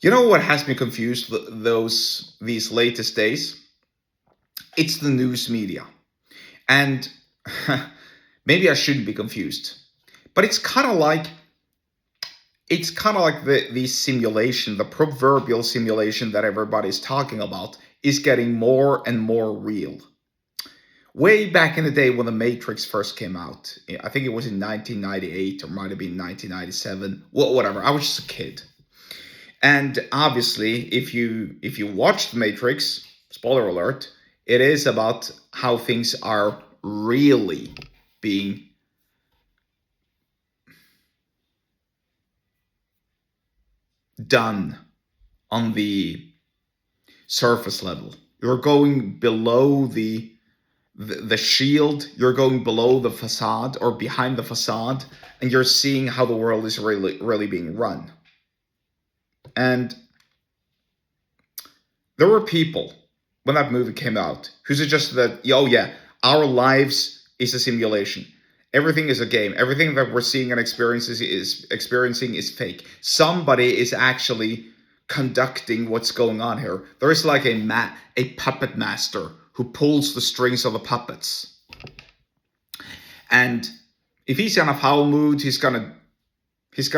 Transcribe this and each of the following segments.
You know what has me confused these latest days? It's the news media. And maybe I shouldn't be confused. But it's kind of like the simulation, the proverbial simulation that everybody's talking about is getting more and more real. Way back in the day when the Matrix first came out, I think it was in 1998 or might have been 1997, whatever. I was just a kid. And obviously, if you watch the Matrix, spoiler alert, it is about how things are really being done on the surface level. You're going below the shield, you're going below the facade or behind the facade, and you're seeing how the world is really being run. And there were people when that movie came out who suggested that, oh yeah, our lives is a simulation. Everything is a game. Everything that we're seeing and experiencing is fake. Somebody is actually conducting what's going on here. There is like a puppet master who pulls the strings of the puppets. And if he's in a foul mood, he's gonna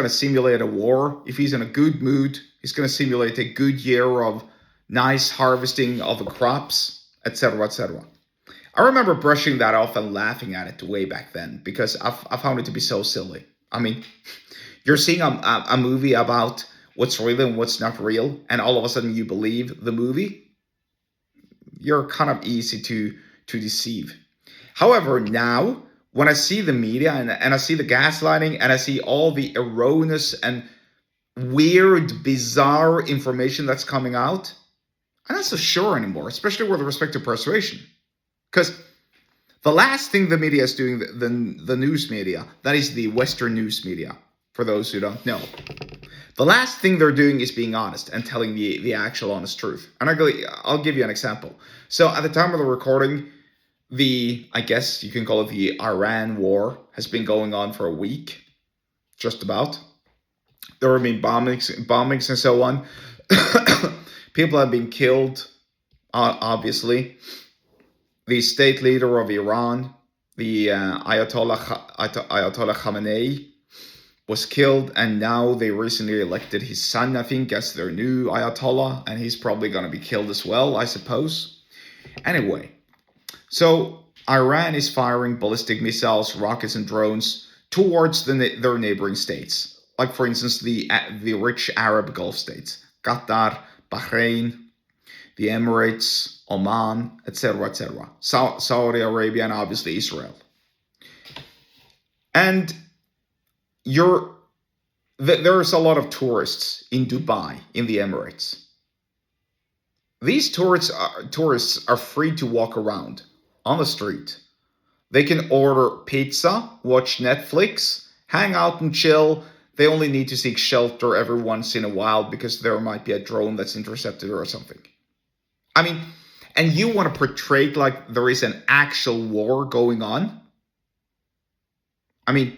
simulate a war. If he's in a good mood, he's gonna simulate a good year of nice harvesting of the crops, etc., etc. I remember brushing that off and laughing at it way back then because I found it to be so silly. I mean, you're seeing a movie about what's real and what's not real, and all of a sudden you believe the movie. You're kind of easy to deceive. However, now when I see the media and I see the gaslighting and I see all the erroneous and weird, bizarre information that's coming out, I'm not so sure anymore, especially with respect to persuasion. Because the last thing the media is doing, the news media, that is the Western news media, for those who don't know. The last thing they're doing is being honest and telling the actual honest truth. And I'll give you an example. So at the time of the recording, I guess you can call it the Iran war, has been going on for a week, just about. There have been bombings and so on. People have been killed, obviously. The state leader of Iran, the Ayatollah Khamenei, was killed, and now they recently elected his son, I think, as their new Ayatollah, and he's probably going to be killed as well, I suppose. Anyway, so Iran is firing ballistic missiles, rockets, and drones towards their neighboring states, like, for instance, the rich Arab Gulf states, Qatar, Bahrain, the Emirates, Oman, etc., etc., Saudi Arabia, and obviously Israel. And there's a lot of tourists in Dubai, in the Emirates. These tourists are free to walk around on the street. They can order pizza, watch Netflix, hang out and chill. They only need to seek shelter every once in a while because there might be a drone that's intercepted or something. I mean, and you want to portray it like there is an actual war going on? I mean,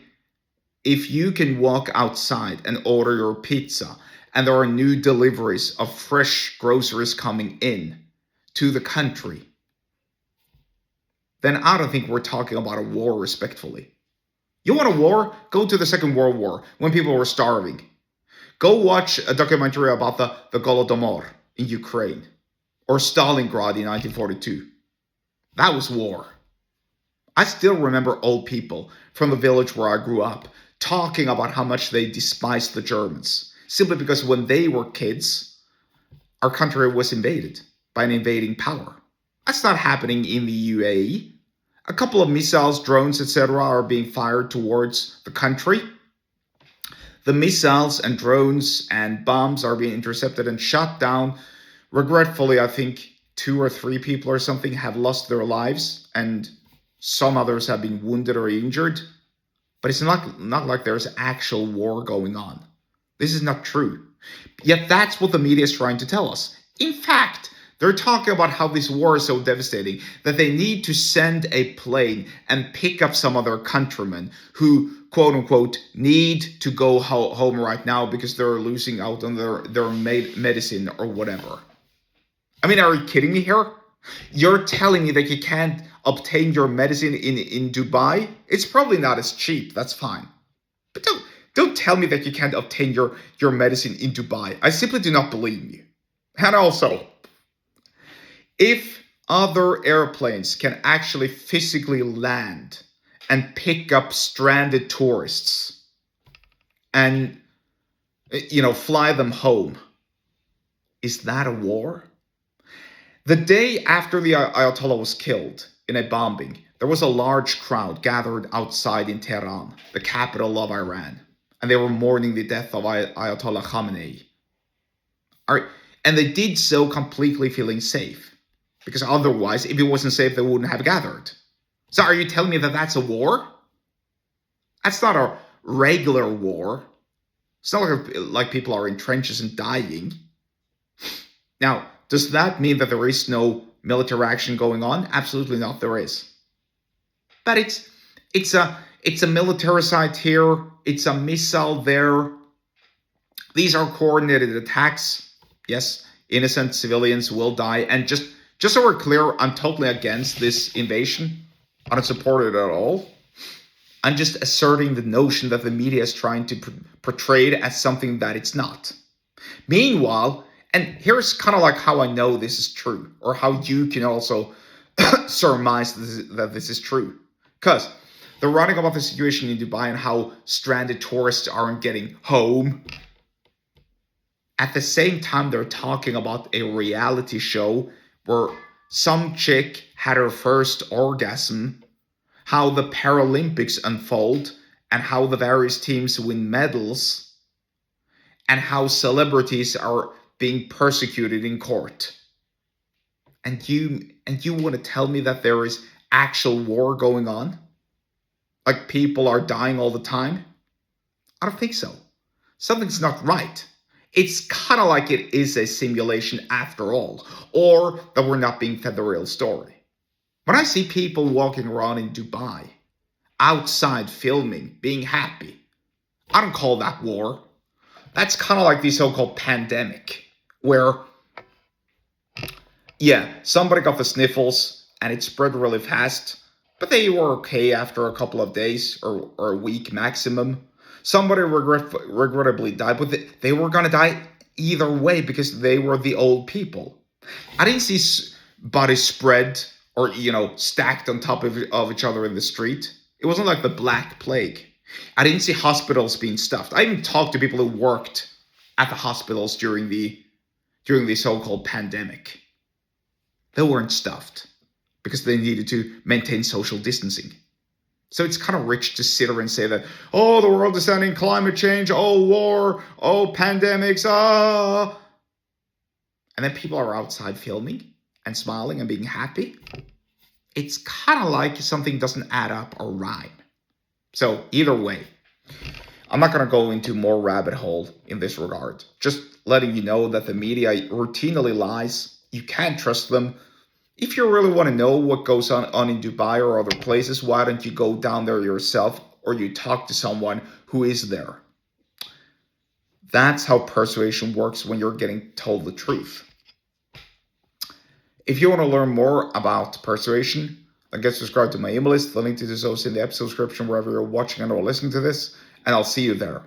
if you can walk outside and order your pizza and there are new deliveries of fresh groceries coming in to the country, then I don't think we're talking about a war respectfully. You want a war? Go to the Second World War when people were starving. Go watch a documentary about the Golodomor in Ukraine or Stalingrad in 1942. That was war. I still remember old people from the village where I grew up talking about how much they despised the Germans, simply because when they were kids, our country was invaded by an invading power. That's not happening in the UAE. A couple of missiles, drones, etc. are being fired towards the country. The missiles and drones and bombs are being intercepted and shot down. Regretfully, I think 2 or 3 people or something have lost their lives, and some others have been wounded or injured. But it's not like there's actual war going on. This is not true. Yet that's what the media is trying to tell us. In fact, they're talking about how this war is so devastating that they need to send a plane and pick up some of their countrymen who quote unquote need to go home right now because they're losing out on their medicine or whatever. I mean, are you kidding me here? You're telling me that you can't obtain your medicine in Dubai? It's probably not as cheap, that's fine. But don't tell me that you can't obtain your medicine in Dubai. I simply do not believe you. And also, if other airplanes can actually physically land and pick up stranded tourists and fly them home, is that a war? The day after the Ayatollah was killed in a bombing, there was a large crowd gathered outside in Tehran, the capital of Iran, and they were mourning the death of Ayatollah Khamenei. And they did so completely feeling safe, because otherwise, if it wasn't safe, they wouldn't have gathered. So are you telling me that that's a war? That's not a regular war. It's not like people are in trenches and dying. Now, does that mean that there is no military action going on? Absolutely not, there is. But it's a military site here, it's a missile there. These are coordinated attacks. Yes, innocent civilians will die. And just so we're clear, I'm totally against this invasion. I don't support it at all. I'm just asserting the notion that the media is trying to portray it as something that it's not. Meanwhile, and here's kind of like how I know this is true, or how you can also surmise that this is true. Because they're writing about the situation in Dubai and how stranded tourists aren't getting home. At the same time, they're talking about a reality show where some chick had her first orgasm, how the Paralympics unfold, and how the various teams win medals, and how celebrities are being persecuted in court. And you want to tell me that there is actual war going on? Like people are dying all the time? I don't think so. Something's not right. It's kind of like it is a simulation after all, or that we're not being fed the real story. When I see people walking around in Dubai, outside filming, being happy, I don't call that war. That's kind of like the so-called pandemic, where, yeah, somebody got the sniffles and it spread really fast, but they were okay after a couple of days or a week maximum. Somebody regrettably died, but they were going to die either way because they were the old people. I didn't see bodies spread or, stacked on top of each other in the street. It wasn't like the Black Plague. I didn't see hospitals being stuffed. I even talked to people who worked at the hospitals during the so-called pandemic. They weren't stuffed because they needed to maintain social distancing. So it's kind of rich to sit there and say that, oh, the world is ending, climate change, oh, war, oh, pandemics, ah. And then people are outside filming and smiling and being happy. It's kind of like something doesn't add up or rhyme. So either way, I'm not going to go into more rabbit hole in this regard. Just letting you know that the media routinely lies. You can't trust them. If you really want to know what goes on in Dubai or other places, why don't you go down there yourself, or you talk to someone who is there? That's how persuasion works when you're getting told the truth. If you want to learn more about persuasion, then get subscribed to my email list. The link to this is also in the episode description wherever you're watching and or listening to this, and I'll see you there.